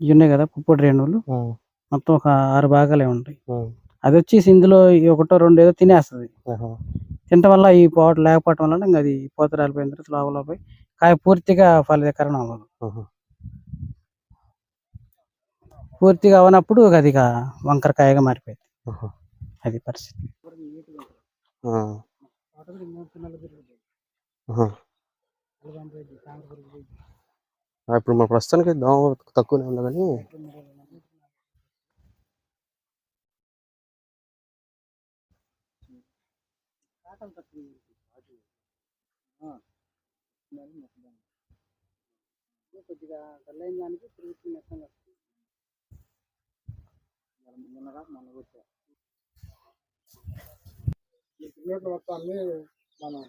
ఇవి ఉన్నాయి కదా పుప్పొడి రేణువులు ఉమ్, మొత్తం ఒక 6 భాగాలే ఉంటాయి. ఉమ్, అది వచ్చేసి ఇందులో ఈ ఒకటో రెండో ఏదో తినేస్తుంది. ఆహా, తినటం వల్ల ఈ పోవటం లేకపోవటం వల్ల ఇంకా అది పూత రాలిపోయిన తర్వాత లోపల పోయి కాయ పూర్తిగా ఫలదీకరణ అవ్వదు. ఆహా, పూర్తిగా అవనప్పుడు అది ఇక వంకర కాయగా మారిపోయింది. ఆహా, అది పరిస్థితి. ఆ, ఆహా. ఇప్పుడు మన ప్రస్తుతానికి దోమ తక్కువనే ఉంది కానీ కొద్దిగా చల్లైన దానికి మొత్తాన్ని మనం